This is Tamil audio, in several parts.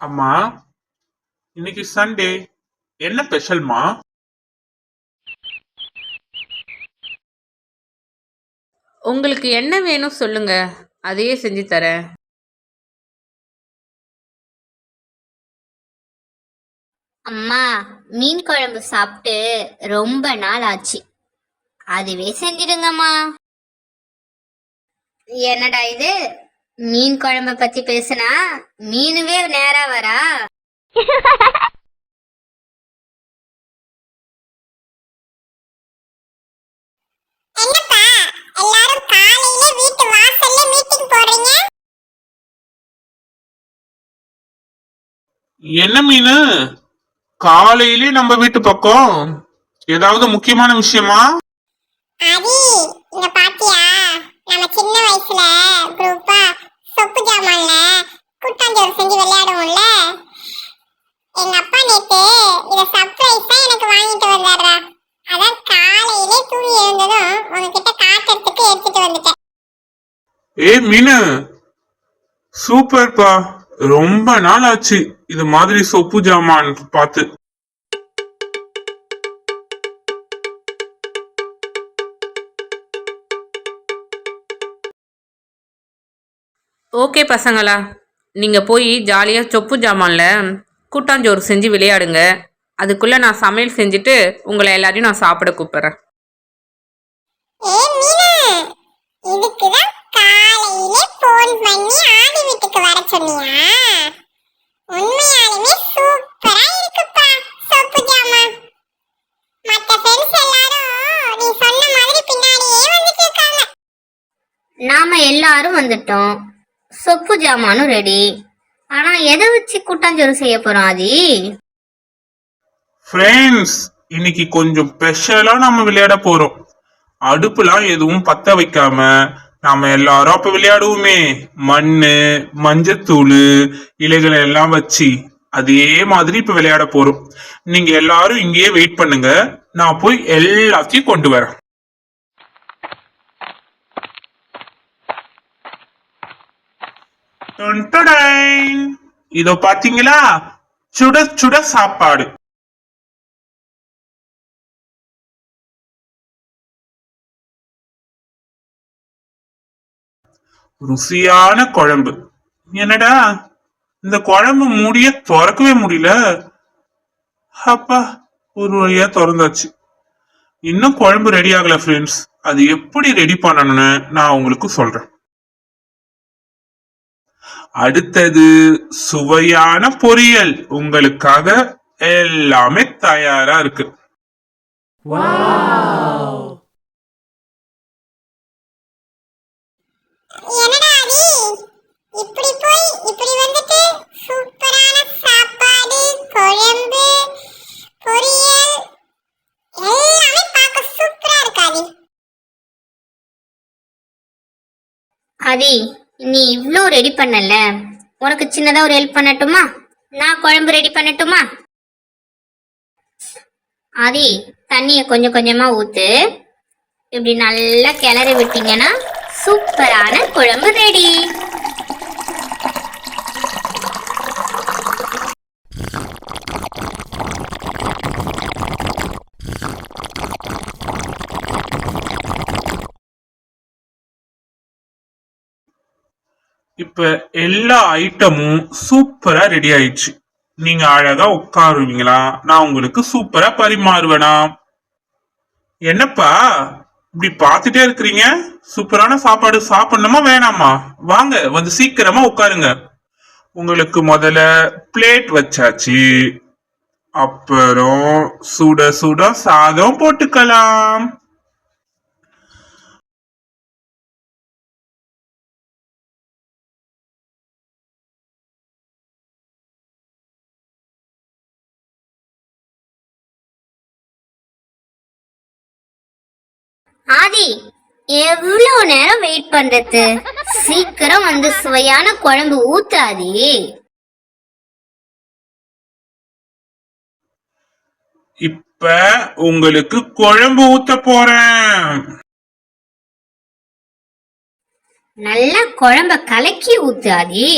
அம்மா, இன்னைக்கு சண்டே, என்ன ஸ்பெஷல்மா? உங்களுக்கு என்ன வேணும் சொல்லுங்க, அதையே செஞ்சு தரேன். அம்மா, மீன் குழம்பு சாப்பிட்டு ரொம்ப நாள் ஆச்சு. அதுவே செஞ்சிடுங்கம்மா. என்னடா இது, மீன் குழம்ப பத்தி பேசுனா மீனுவே நேரா வரா? என்னப்பா எல்லாரும் காலையில வீட்டு வாசல்ல மீட்டிங் போடுறீங்க? என்ன மீனு காலையிலே நம்ம வீட்டு பக்கம்? ஏதாவது முக்கியமான விஷயமா? ஆதி, இங்க பாத்தியா? நம்ம சின்ன வயசுல குரூப்பா சொப்பு ஜாமான்ல கூட்டாஞ்சோறு செஞ்சு விளையாடுவோம்ல. எங்க அப்பா நேத்து இத சர்ப்ரைஸா எனக்கு வாங்கிட்டு வந்தாருடா. அதான் காலையிலே தூங்கி எழுந்ததும் உங்ககிட்ட காட்டுறதுக்கு எடுத்துட்டு வந்துட்டேன். மீனு சூப்பர்ப்பா. ரொம்ப நாள் ஆச்சு இது மாதிரி சொப்பு ஜாமான் பார்த்து. ஓகே பசங்களா, நீங்க போய் ஜாலியா சொப்பு ஜாமான்ல கூட்டாஞ்சோறு செஞ்சு விளையாடுங்க. அதுக்குள்ள நான் சமையல் செஞ்சுட்டு உங்களை எல்லாரையும் நான் சாப்பிட கூப்பிடுறேன். மீனு, இதுக்குதான் காலையிலே போன் பண்ணி ஆதி வீட்டுக்கு வர சொன்னியா? உண்மையாலுமே சூப்பரா இருக்குப்பா சொப்பு ஜாமான். மத்த ஃப்ரெண்ட்ஸ் எல்லாரும் நீ சொன்ன மாதிரி பின்னாடியே வந்துட்டு இருக்காங்க. நாம எல்லாரும் வந்துட்டோம், சொப்பு ஜாமானும் ரெடி. ஆனா எதை வச்சு கூட்டாஞ்சோறு செய்ய போறோம் ஆதி? ஃப்ரெண்ட்ஸ், இன்னைக்கு கொஞ்சம் ஸ்பெஷலா நம்ம விளையாட போறோம். அடுப்புலாம் எதுவும் பத்த வைக்காம நாம எல்லாரும் அப்ப விளையாடுவோமே, மண்ணு மஞ்சத்தூள் இலைகளை எல்லாம் வச்சு அதே மாதிரி இப்ப விளையாட போறோம். நீங்க எல்லாரும் இங்கேயே வெயிட் பண்ணுங்க, நான் போய் எல்லாத்தையும் கொண்டு வரேன். இதோ பாத்தீங்களா, சுட சுட சாப்பாடு. ருசியான குழம்பு. என்னடா இந்த குழம்பு மூடிய திறக்கவே முடியல. அப்பா, ஒரு வழியா திறந்தாச்சு. இன்னும் குழம்பு ரெடி ஆகல ஃப்ரெண்ட்ஸ். அது எப்படி ரெடி பண்ணணும்னு நான் உங்களுக்கு சொல்றேன். அடுத்தது சுவையான பொரியல் உங்களுக்காக எல்லாமே தயாரா இருக்கு. என்னடா ஆதி, இப்படி போய் இப்படி வந்துட்டு சூப்பரான சாப்பாடு, குழம்பு, பொரியல் எல்லாமே பார்க்க சூப்பரா இருக்கு ஆதி. ஆதி, நீ இவ்ளோ ரெடி பண்ணல, உனக்கு சின்னதா ஒரு ஹெல்ப் பண்ணட்டுமா? நான் குழம்பு ரெடி பண்ணட்டுமா? ஆதி, தண்ணிய கொஞ்சம் கொஞ்சமா ஊத்து. இப்படி நல்லா கிளறி விட்டீங்கன்னா சூப்பரான குழம்பு ரெடி. இப்ப எல்லா ஐட்டமும் சூப்பரா ரெடி ஆயிடுச்சு. நீங்க அழகா உட்காருவீங்களா, நான் உங்களுக்கு சூப்பரா பரிமாறுவேனா? என்னப்பா இப்படி பாத்துட்டே இருக்கிறீங்க? சூப்பரான சாப்பாடு சாப்பிடணுமா வேணாமா? வாங்க வந்து சீக்கிரமா உட்காருங்க. உங்களுக்கு முதல்ல பிளேட் வச்சாச்சு, அப்புறம் சுட சுட சாதம் போட்டுக்கலாம். ஆதி, எவ்வளவு நேரம் வெயிட் பண்றது? சீக்கிரம் வந்து சுவையான குழம்பு ஊத்து ஆதி. இப்ப உங்களுக்கு குழம்பு ஊத்த போறேன். நல்லா குழம்ப கலக்கி ஊத்து ஆதி.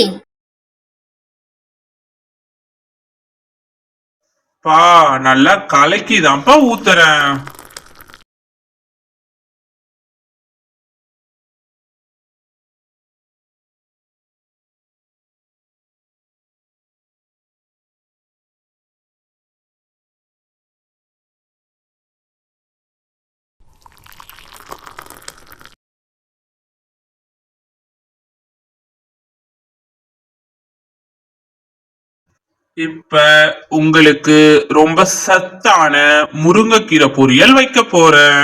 பா நல்லா கலக்கிதான்ப்பா ஊத்துறேன். இப்ப உங்களுக்கு ரொம்ப சத்தான முருங்கைக்கீரை பொரியல் வைக்க போறேன்.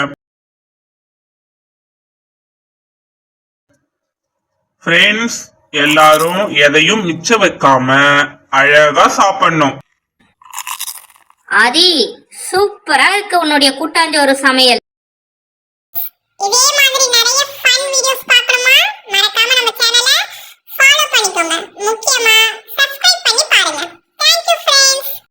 ஃப்ரெண்ட்ஸ், எல்லாரும் எதையும் மிச்சம் வைக்காம அழகா சாப்பிடணும். ஆதி, சூப்பரா இருக்கு உன்னுடைய கூட்டாஞ்சோறு சமையல்.